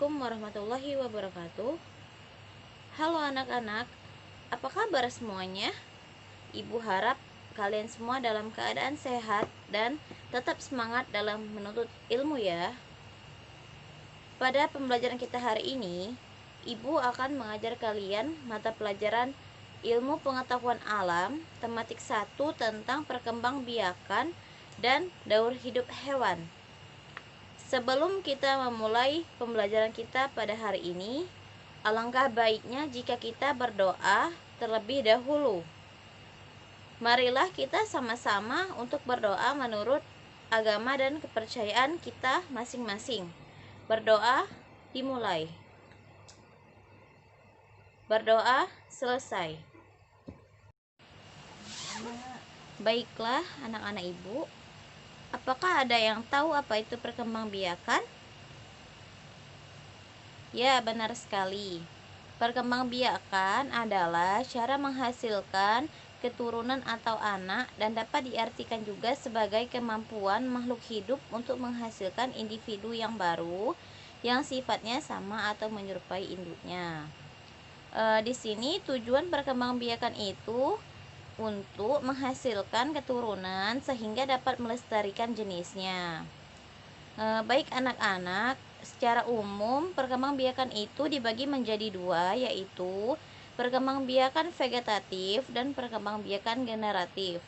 Assalamualaikum warahmatullahi wabarakatuh. Halo anak-anak, apa kabar semuanya? Ibu harap kalian semua dalam keadaan sehat dan tetap semangat dalam menuntut ilmu ya. Pada pembelajaran kita hari ini, Ibu akan mengajar kalian mata pelajaran Ilmu Pengetahuan Alam, tematik 1 tentang perkembangbiakan dan daur hidup hewan. Sebelum kita memulai pembelajaran kita pada hari ini, alangkah baiknya jika kita berdoa terlebih dahulu. Marilah kita sama-sama untuk berdoa menurut agama dan kepercayaan kita masing-masing. Berdoa dimulai. Berdoa selesai. Baiklah anak-anak ibu, apakah ada yang tahu apa itu perkembangbiakan? Ya, benar sekali. Perkembangbiakan adalah cara menghasilkan keturunan atau anak dan dapat diartikan juga sebagai kemampuan makhluk hidup untuk menghasilkan individu yang baru yang sifatnya sama atau menyerupai induknya. Di sini tujuan perkembangbiakan itu untuk menghasilkan keturunan sehingga dapat melestarikan jenisnya. Baik anak-anak, secara umum perkembangbiakan itu dibagi menjadi dua, yaitu perkembangbiakan vegetatif dan perkembangbiakan generatif.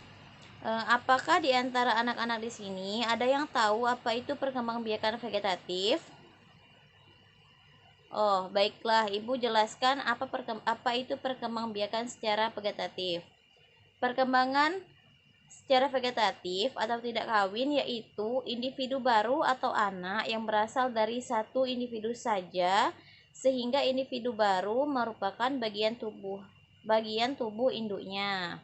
Apakah di antara anak-anak di sini ada yang tahu apa itu perkembangbiakan vegetatif? Oh, baiklah, Ibu jelaskan apa itu perkembangbiakan secara vegetatif. Perkembangan secara vegetatif atau tidak kawin yaitu individu baru atau anak yang berasal dari satu individu saja, sehingga individu baru merupakan bagian tubuh induknya.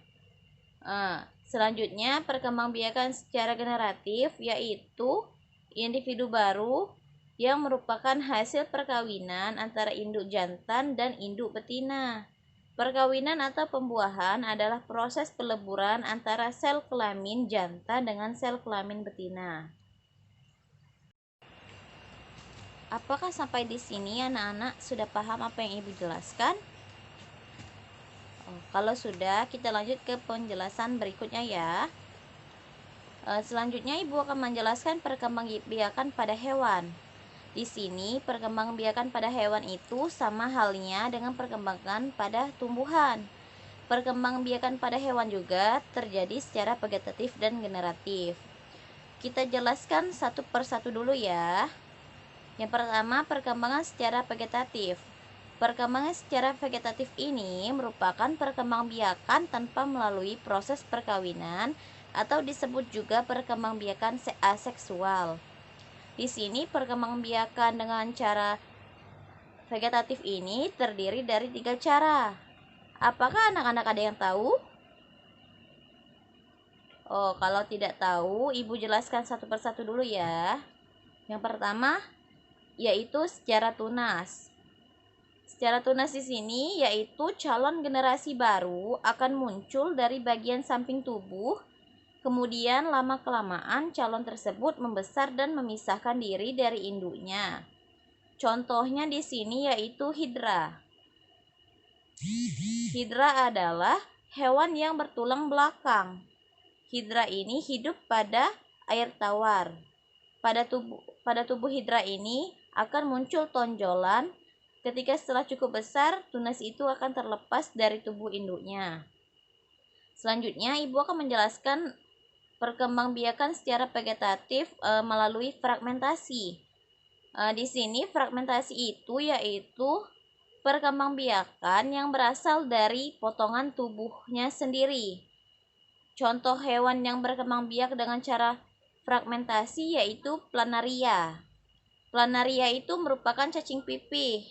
Selanjutnya perkembangbiakan secara generatif yaitu individu baru yang merupakan hasil perkawinan antara induk jantan dan induk betina. Perkawinan atau pembuahan adalah proses peleburan antara sel kelamin jantan dengan sel kelamin betina. Apakah sampai di sini anak-anak sudah paham apa yang Ibu jelaskan? Kalau sudah, kita lanjut ke penjelasan berikutnya ya. Selanjutnya Ibu akan menjelaskan perkembangbiakan pada hewan. Di sini perkembangbiakan pada hewan itu sama halnya dengan perkembangan pada tumbuhan. Perkembangbiakan pada hewan juga terjadi secara vegetatif dan generatif. Kita jelaskan satu persatu dulu ya. Yang pertama, perkembangan secara vegetatif. Perkembangan secara vegetatif ini merupakan perkembangbiakan tanpa melalui proses perkawinan atau disebut juga perkembangbiakan aseksual. Di sini perkembangbiakan dengan cara vegetatif ini terdiri dari 3 cara. Apakah anak-anak ada yang tahu? Oh, kalau tidak tahu, Ibu jelaskan satu persatu dulu ya. Yang pertama, yaitu secara tunas. Secara tunas di sini yaitu calon generasi baru akan muncul dari bagian samping tubuh. Kemudian lama-kelamaan calon tersebut membesar dan memisahkan diri dari induknya. Contohnya di sini yaitu hidra. Hidra adalah hewan yang bertulang belakang. Hidra ini hidup pada air tawar. Pada tubuh hidra ini akan muncul tonjolan. Ketika setelah cukup besar, tunas itu akan terlepas dari tubuh induknya. Selanjutnya, Ibu akan menjelaskan perkembangbiakan secara vegetatif melalui fragmentasi. Di sini fragmentasi itu yaitu perkembangbiakan yang berasal dari potongan tubuhnya sendiri. Contoh hewan yang berkembangbiak dengan cara fragmentasi yaitu planaria. Planaria itu merupakan cacing pipih.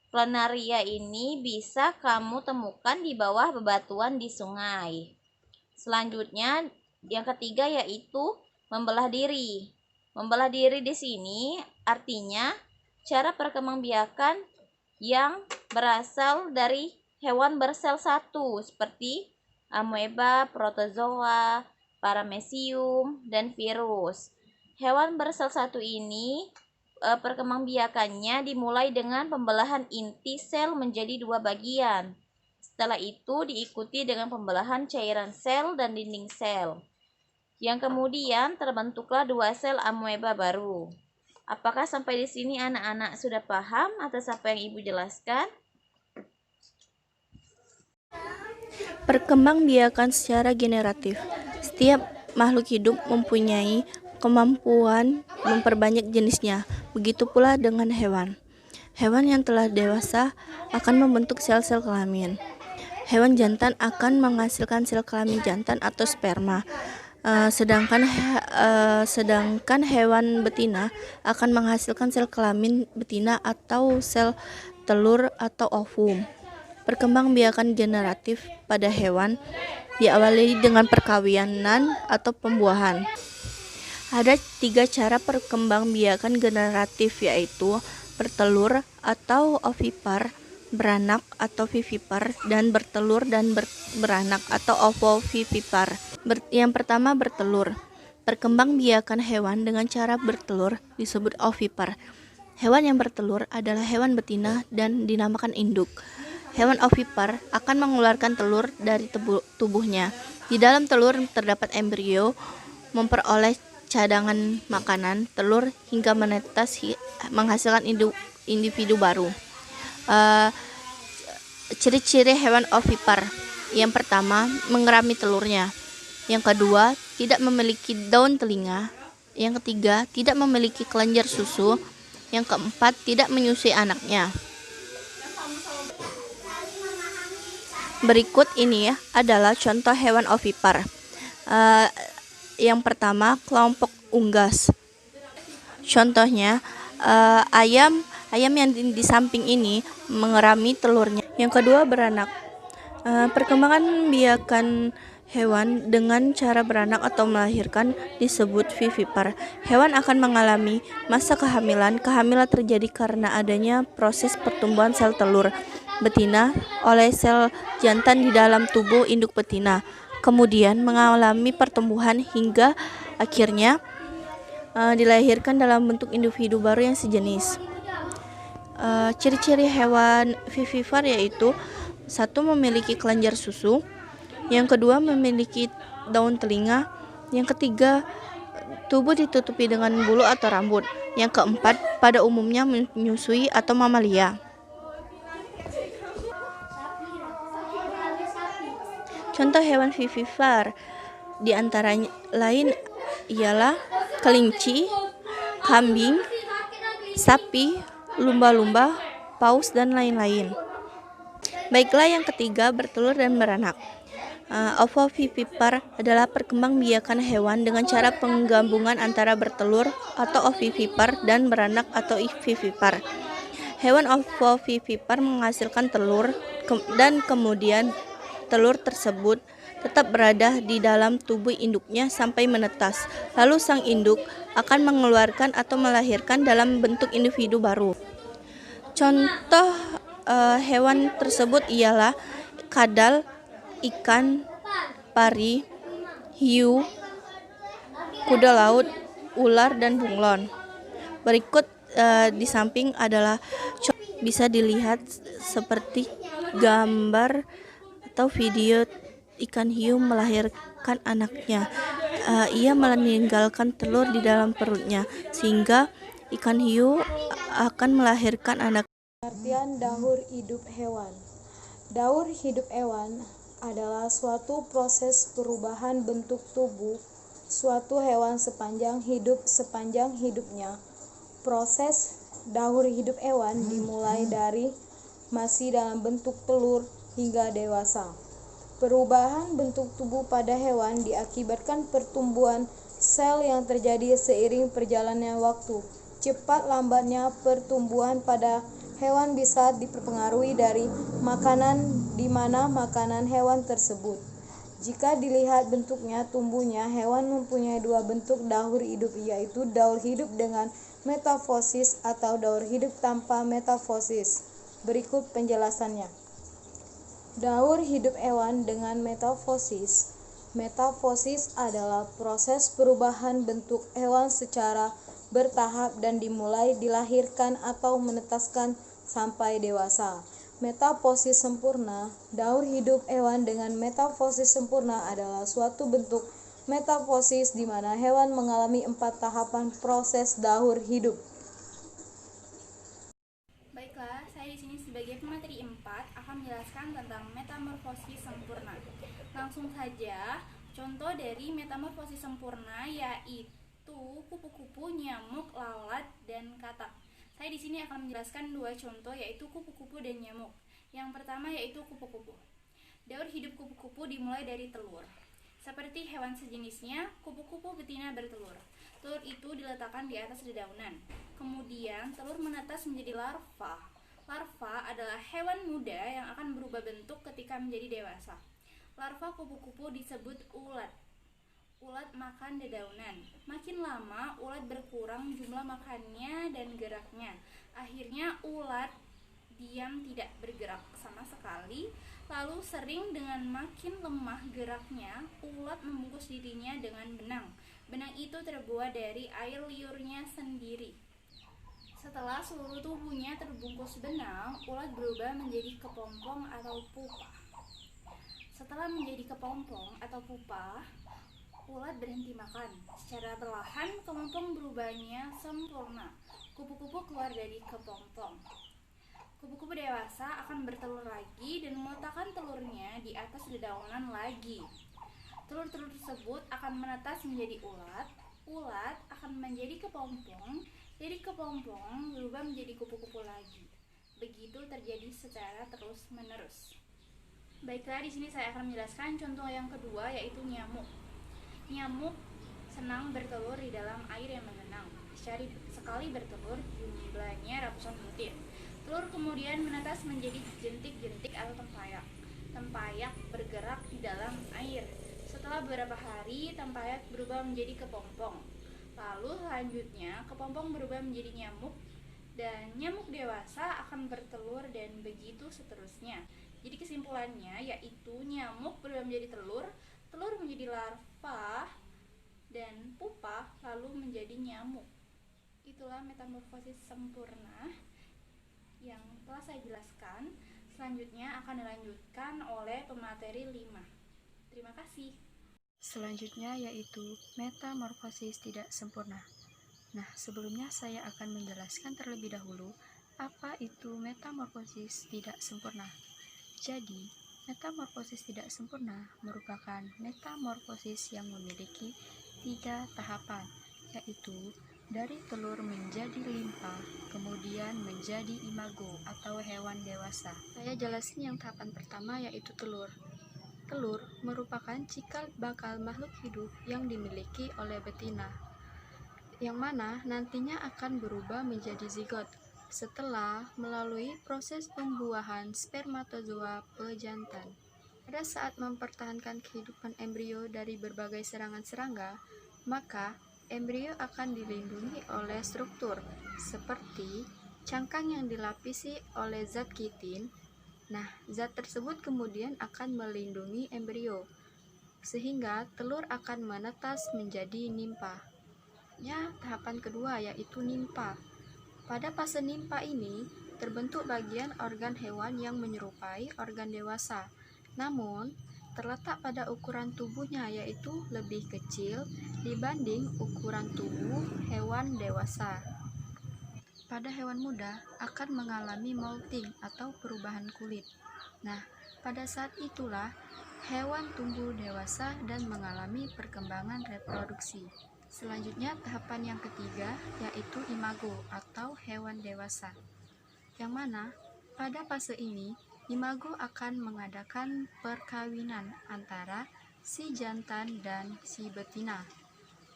Planaria ini bisa kamu temukan di bawah bebatuan di sungai. Selanjutnya, yang ketiga yaitu membelah diri. Membelah diri di sini artinya cara perkembangbiakan yang berasal dari hewan bersel satu seperti amoeba, protozoa, paramecium, dan virus. Hewan bersel satu ini perkembangbiakannya dimulai dengan pembelahan inti sel menjadi dua bagian. Setelah itu diikuti dengan pembelahan cairan sel dan dinding sel. Yang kemudian terbentuklah dua sel amoeba baru. Apakah sampai di sini anak-anak sudah paham atas apa yang Ibu jelaskan? Perkembangbiakan secara generatif. Setiap makhluk hidup mempunyai kemampuan memperbanyak jenisnya. Begitu pula dengan hewan. Hewan yang telah dewasa akan membentuk sel-sel kelamin. Hewan jantan akan menghasilkan sel kelamin jantan atau sperma. Sedangkan hewan betina akan menghasilkan sel kelamin betina atau sel telur atau ovum. Perkembangbiakan generatif pada hewan diawali dengan perkawinan atau pembuahan. Ada 3 cara perkembangbiakan generatif, yaitu bertelur atau ovipar, beranak atau vivipar, dan bertelur dan beranak atau ovovivipar. Yang pertama, bertelur. Perkembangbiakan hewan dengan cara bertelur disebut ovipar. Hewan yang bertelur adalah hewan betina dan dinamakan induk. Hewan ovipar akan mengeluarkan telur dari tubuhnya. Di dalam telur terdapat embrio, memperoleh cadangan makanan, telur hingga menetas menghasilkan individu baru. Ciri-ciri hewan ovipar. Yang pertama, mengerami telurnya. Yang kedua, tidak memiliki daun telinga. Yang ketiga, tidak memiliki kelenjar susu. Yang keempat, tidak menyusui anaknya. Berikut ini adalah contoh hewan ovipar. Yang pertama, kelompok unggas. Contohnya, ayam yang di samping ini mengerami telurnya. Yang kedua, beranak. Perkembangan biakan hewan dengan cara beranak atau melahirkan disebut vivipar. Hewan akan mengalami masa kehamilan. Kehamilan terjadi karena adanya proses pertumbuhan sel telur betina oleh sel jantan di dalam tubuh induk betina. Kemudian mengalami pertumbuhan hingga akhirnya dilahirkan dalam bentuk individu baru yang sejenis. Ciri-ciri hewan vivipar yaitu: 1. Memiliki kelenjar susu. Yang kedua, memiliki daun telinga. Yang ketiga, tubuh ditutupi dengan bulu atau rambut. Yang keempat, pada umumnya menyusui atau mamalia. Contoh hewan vivipar di antara lain ialah kelinci, kambing, sapi, lumba-lumba, paus, dan lain-lain. Baiklah, yang ketiga, bertelur dan beranak. Ovovivipar adalah perkembangbiakan hewan dengan cara penggabungan antara bertelur atau ovivipar dan beranak atau vivipar. Hewan ovovivipar menghasilkan telur dan kemudian telur tersebut tetap berada di dalam tubuh induknya sampai menetas. Lalu sang induk akan mengeluarkan atau melahirkan dalam bentuk individu baru. Contoh hewan tersebut ialah kadal, ikan, pari, hiu, kuda laut, ular, dan bunglon. Berikut di samping adalah bisa dilihat seperti gambar atau video ikan hiu melahirkan anaknya. Ia meninggalkan telur di dalam perutnya, sehingga ikan hiu akan melahirkan anak. Pengertian daur hidup hewan. Daur hidup hewan adalah suatu proses perubahan bentuk tubuh suatu hewan sepanjang hidupnya. Proses daur hidup hewan dimulai dari masih dalam bentuk telur hingga dewasa. Perubahan bentuk tubuh pada hewan diakibatkan pertumbuhan sel yang terjadi seiring perjalannya waktu. Cepat lambatnya pertumbuhan pada hewan bisa dipengaruhi dari makanan di mana makanan hewan tersebut. Jika dilihat bentuknya tumbuhnya, hewan mempunyai dua bentuk daur hidup, yaitu daur hidup dengan metafosis atau daur hidup tanpa metafosis. Berikut penjelasannya. Daur hidup hewan dengan metafosis. Metafosis adalah proses perubahan bentuk hewan secara bertahap dan dimulai dilahirkan atau menetaskan sampai dewasa. Metafosis sempurna. Daur hidup hewan dengan metafosis sempurna adalah suatu bentuk metafosis di mana hewan mengalami 4 tahapan proses daur hidup. Baiklah, saya di sini sebagai pemateri 4 akan menjelaskan tentang metamorfosis sempurna. Langsung saja, contoh dari metamorfosis sempurna yaitu kupu-kupu, nyamuk, lalat, dan katak. Saya di sini akan menjelaskan 2 contoh yaitu kupu-kupu dan nyamuk. Yang pertama yaitu kupu-kupu. Daur hidup kupu-kupu dimulai dari telur. Seperti hewan sejenisnya, kupu-kupu betina bertelur. Telur itu diletakkan di atas dedaunan. Kemudian telur menetas menjadi larva. Larva adalah hewan muda yang akan berubah bentuk ketika menjadi dewasa. Larva kupu-kupu disebut ulat. Ulat makan dedaunan. Makin lama ulat berkurang jumlah makannya dan geraknya. Akhirnya ulat diam tidak bergerak sama sekali. Lalu sering dengan makin lemah geraknya, ulat membungkus dirinya dengan benang. Benang itu terbuat dari air liurnya sendiri. Setelah seluruh tubuhnya terbungkus benang, ulat berubah menjadi kepompong atau pupa. Setelah menjadi kepompong atau pupa, ulat berhenti makan. Secara perlahan, kepompong berubahnya sempurna. Kupu-kupu keluar dari kepompong. Kupu-kupu dewasa akan bertelur lagi dan meletakkan telurnya di atas dedaunan lagi. Telur-telur tersebut akan menetas menjadi ulat. Ulat akan menjadi kepompong. Dari kepompong berubah menjadi kupu-kupu lagi. Begitu terjadi secara terus-menerus. Baiklah, di sini saya akan menjelaskan contoh yang kedua yaitu nyamuk. Nyamuk senang bertelur di dalam air yang mengenang. Sekali bertelur, jumlahnya ratusan butir. Telur kemudian menetas menjadi jentik-jentik atau tempayak. Tempayak bergerak di dalam air. Setelah beberapa hari, tempayak berubah menjadi kepompong. Lalu selanjutnya, kepompong berubah menjadi nyamuk. Dan nyamuk dewasa akan bertelur dan begitu seterusnya. Jadi kesimpulannya yaitu nyamuk berubah menjadi telur, telur menjadi larva, dan pupa lalu menjadi nyamuk. Itulah metamorfosis sempurna yang telah saya jelaskan. Selanjutnya akan dilanjutkan oleh pemateri 5. Terima kasih. Selanjutnya yaitu metamorfosis tidak sempurna. Nah, sebelumnya saya akan menjelaskan terlebih dahulu apa itu metamorfosis tidak sempurna. Jadi, metamorfosis tidak sempurna merupakan metamorfosis yang memiliki 3 tahapan, yaitu dari telur menjadi limpa, kemudian menjadi imago atau hewan dewasa. Saya jelasin yang tahapan pertama yaitu telur. Telur merupakan cikal bakal makhluk hidup yang dimiliki oleh betina, yang mana nantinya akan berubah menjadi zigot setelah melalui proses pembuahan spermatozoa pejantan. Pada saat mempertahankan kehidupan embrio dari berbagai serangan serangga, maka embrio akan dilindungi oleh struktur seperti cangkang yang dilapisi oleh zat kitin. Nah, zat tersebut kemudian akan melindungi embrio, sehingga telur akan menetas menjadi nimpa. Tahapan kedua yaitu nimpa. Pada fase nimpa ini, terbentuk bagian organ hewan yang menyerupai organ dewasa, namun terletak pada ukuran tubuhnya yaitu lebih kecil dibanding ukuran tubuh hewan dewasa. Pada hewan muda akan mengalami molting atau perubahan kulit. Nah, pada saat itulah hewan tumbuh dewasa dan mengalami perkembangan reproduksi. Selanjutnya tahapan yang ketiga yaitu imago atau hewan dewasa, yang mana pada fase ini imago akan mengadakan perkawinan antara si jantan dan si betina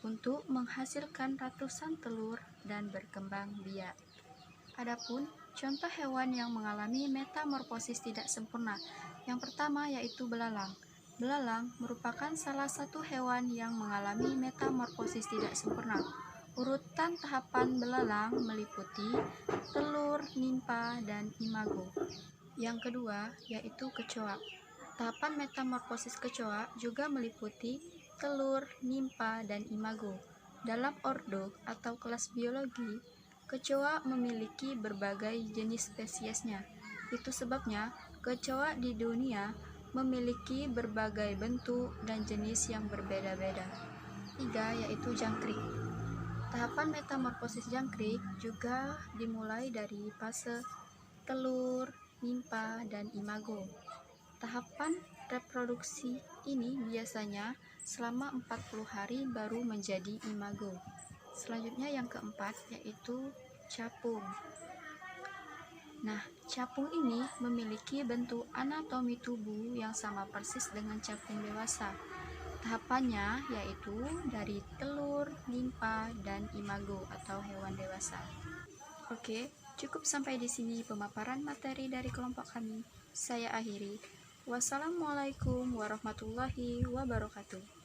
untuk menghasilkan ratusan telur dan berkembang biak. Adapun contoh hewan yang mengalami metamorfosis tidak sempurna, yang pertama yaitu belalang. Belalang merupakan salah satu hewan yang mengalami metamorfosis tidak sempurna. Urutan tahapan belalang meliputi telur, nimpa, dan imago. Yang kedua yaitu kecoa. Tahapan metamorfosis kecoa juga meliputi telur, nimpa, dan imago. Dalam ordo atau kelas biologi, kecoa memiliki berbagai jenis spesiesnya. Itu sebabnya kecoa di dunia memiliki berbagai bentuk dan jenis yang berbeda-beda. 3. Yaitu jangkrik. Tahapan metamorfosis jangkrik juga dimulai dari fase telur, nimpa, dan imago. Tahapan reproduksi ini biasanya selama 40 hari baru menjadi imago. Selanjutnya yang keempat yaitu capung. Nah, capung ini memiliki bentuk anatomi tubuh yang sama persis dengan capung dewasa. Tahapannya yaitu dari telur, nimpa, dan imago atau hewan dewasa. Oke, cukup sampai di sini pemaparan materi dari kelompok kami. Saya akhiri. Wassalamualaikum warahmatullahi wabarakatuh.